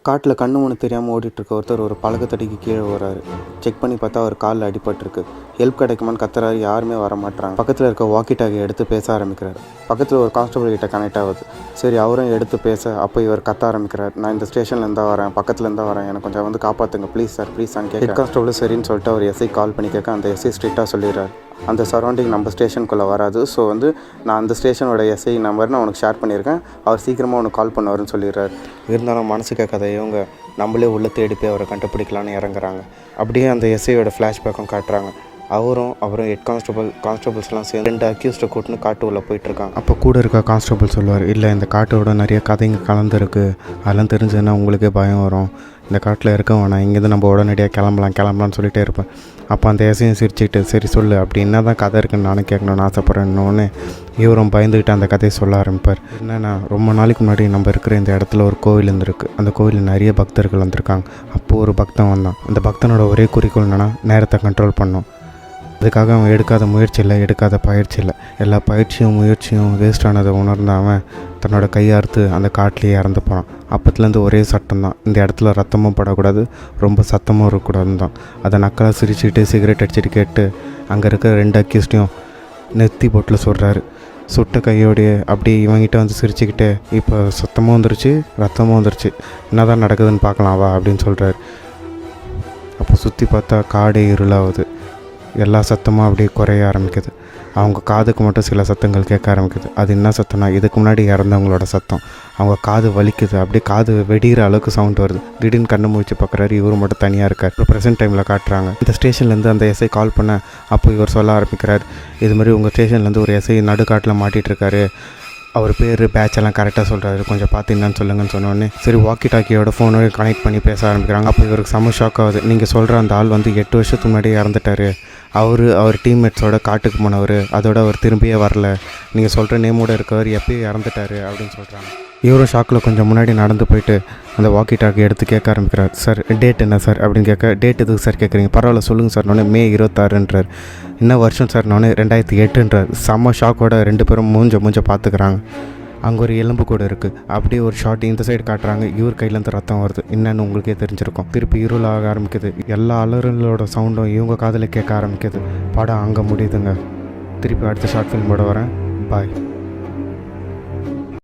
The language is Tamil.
காட்டில் கண்ணு மூணு தெரியாமல் ஓடிட்டுருக்க ஒருத்தர் ஒரு பழக்கத்தடிக்கு கீழே வராரு. செக் பண்ணி பார்த்தா அவர் காலில் அடிபட்டிருக்கு. ஹெல்ப் கிடைக்குமான்னு கத்துறாரு, யாருமே வர மாட்டாங்க. பக்கத்தில் இருக்க வாக்கி டாக்கி எடுத்து பேச ஆரம்பிக்கிறார். பக்கத்தில் ஒரு கான்ஸ்டபிள் கிட்ட கனெக்ட் ஆகுது. சரி, அவரும் எடுத்து பேச அப்போ இவர் கத்த ஆரம்பிக்கிறார். நான் இந்த ஸ்டேஷன்லேருந்து தான் வரேன், பக்கத்துலேருந்து தான் வரேன், எனக்கு கொஞ்சம் வந்து காப்பாற்றுங்க ப்ளீஸ் சார் ப்ளீஸ் சார் கேட்க கான்ஸ்டபிள் சரின்னு சொல்லிட்டு அவர் எஸ்ஐ கால் பண்ணி கேட்க அந்த எஸ்ஐ ஸ்ட்ரிக்டாக சொல்லிடுறாரு, அந்த சரௌண்டிங் நம்ம ஸ்டேஷனுக்குள்ளே வராது. ஸோ வந்து நான் அந்த ஸ்டேஷனோட எஸ்ஐ நம்பர் நான் உனக்கு ஷேர் பண்ணியிருக்கேன், அவர் சீக்கிரமாக உனக்கு கால் பண்ணுவாருன்னு சொல்லிடுறாரு. இருந்தாலும் மனசு கேட்காத இவங்க நம்மளே உள்ளே தேடி போய் அவரை கண்டுபிடிக்கலான்னு இறங்குறாங்க. அப்படியே அந்த எஸ்ஐயோட ஃப்ளாஷ்பேக்கும் காட்டுறாங்க. அவரும் ஹெட் கான்ஸ்டபிள்ஸ்லாம் சேர்ந்து 2 அக்யூஸ்டை கூட்டின்னு காட்டு உள்ளே போயிட்டுருக்காங்க. அப்போ கூட இருக்க கான்ஸ்டபிள் சொல்லுவார், இல்லை இந்த காட்டோட நிறைய கதைங்க கலந்துருக்கு, அதெல்லாம் தெரிஞ்சதுன்னா உங்களுக்கே பயம் வரும், இந்த காட்டில் இருக்க வேணாம், இங்கேருந்து நம்ம உடனடியாக கிளம்பலாம்னு சொல்லிகிட்டே இருப்பேன். அப்போ அந்த எஸ்ஐயும் சிரிச்சுக்கிட்டு சரி சொல்லு, அப்படி என்ன தான் கதை இருக்குன்னு நானும் கேட்கணுன்னு ஆசைப்பட்றேன்னு இவரும் பயந்துக்கிட்டு அந்த கதையை சொல்ல ஆரம்பிப்பார். என்னென்னா, ரொம்ப நாளைக்கு முன்னாடி நம்ம இருக்கிற இந்த இடத்துல ஒரு கோவில் இருந்திருக்கு. அந்த கோவிலில் நிறைய பக்தர்கள் வந்திருக்காங்க. அப்போது ஒரு பக்தன் வந்தான். அந்த பக்தனோட ஒரே குறிக்கோள் என்னென்னா நேரத்தை கண்ட்ரோல் பண்ணணும். அதுக்காக அவன் எடுக்காத முயற்சி இல்லை, எடுக்காத பயிற்சி இல்லை. எல்லா முயற்சியும் வேஸ்ட் ஆனதை உணர்ந்த அவன் தன்னோட கையார்த்து அந்த காட்டிலேயே இறந்து போனான். அப்பத்துலேருந்து ஒரே சட்டம் தான், இந்த இடத்துல ரத்தமும் படக்கூடாது, ரொம்ப சத்தமும் இருக்கக்கூடாதுன்னு தான். அதை நக்கலாக சிரிச்சுக்கிட்டு சிகரெட் அடிச்சுட்டு கேட்டு அங்கே இருக்கிற 2 அக்யூஸ்டையும் நெத்தி போட்டில் சொல்கிறாரு. சுட்ட கையோடைய அப்படியே இவங்கிட்ட வந்து சிரிச்சுக்கிட்டு, இப்போ சத்தமும் வந்துருச்சு ரத்தமும் வந்துருச்சு, என்ன தான் நடக்குதுன்னு பார்க்கலாம் வா அப்படின்னு சொல்கிறாரு. அப்போ சுற்றி பார்த்தா காடே இருளாகுது. எல்லா சத்தமும் அப்படியே குறைய ஆரம்பிக்குது. அவங்க காதுக்கு மட்டும் சில சத்தங்கள் கேட்க ஆரம்பிக்குது. அது என்ன சத்தம்னா, இதுக்கு முன்னாடி இறந்தவங்களோட சத்தம். அவங்க காது வலிக்குது, அப்படியே காது வெடிகிற அளவுக்கு சவுண்ட் வருது. திடீர்னு கண்ணு முழிச்சு பார்க்குறாரு, இவர் மட்டும் தனியாக இருக்கார். இப்போ ப்ரெசென்ட் டைமில் காட்டுறாங்க. இந்த ஸ்டேஷன்லேருந்து அந்த எஸ்ஐ கால் பண்ண அப்போ இவர் சொல்ல ஆரம்பிக்கிறார், இது மாதிரி உங்கள் ஸ்டேஷன்லேருந்து ஒரு எஸ்ஐ நடுக்காட்டில் மாட்டிகிட்ருக்காரு, அவர் பேர் பேட்ச் எல்லாம் கரெக்டாக சொல்கிறாரு, கொஞ்சம் பார்த்து என்னன்னு சொல்லுங்கன்னு சொன்னோடனே சரி வாக்கி டாக்கியோட ஃபோனோட கனெக்ட் பண்ணி பேச ஆரம்பிக்கிறாங்க. அப்போ இவருக்கு செம்ம ஷாக் ஆகுது. நீங்கள் சொல்கிற அந்த ஆள் வந்து 8 வருஷத்துக்கு முன்னாடியே இறந்துட்டார், அவர் டீம்மேட்ஸோட காட்டுக்கு போனவர், அதோட அவர் திரும்பியே வரல, நீங்கள் சொல்கிற நேமோட இருக்கவர் எப்பயும் இறந்துட்டார் அப்படின்னு சொல்கிறாங்க. இவரும் ஷாக்கில் கொஞ்சம் முன்னாடி நடந்து போயிட்டு அந்த வாக்கி டாக்கி எடுத்து கேட்க ஆரம்பிக்கிறார். சார் டேட் என்ன சார் அப்படின்னு கேட்க, டேட் எதுக்கு சார் கேட்குறீங்க, பரவாயில்ல சொல்லுங்கள் சார். நானே மே 26ன்றார். என்ன வருஷம் சார்? நானே 2008ன்றார். செம்ம ஷாக்கோட 2 பேரும் மூஞ்ச பார்த்துக்கிறாங்க. அங்கே ஒரு எலும்பு கூட இருக்குது. அப்படியே ஒரு ஷார்ட் இந்த சைடு காட்டுறாங்க, இவர் கையிலேருந்து ரத்தம் வருது. என்னன்னு உங்களுக்கே தெரிஞ்சிருக்கும். திருப்பி இருள் ஆக ஆரம்பிக்குது. எல்லா அலறலோட சவுண்டும் இவங்க காதில் கேட்க ஆரம்பிக்குது. படம் அங்கே முடியுதுங்க. திருப்பி அடுத்த ஷார்ட் ஃபில்மோட வரேன். பாய்.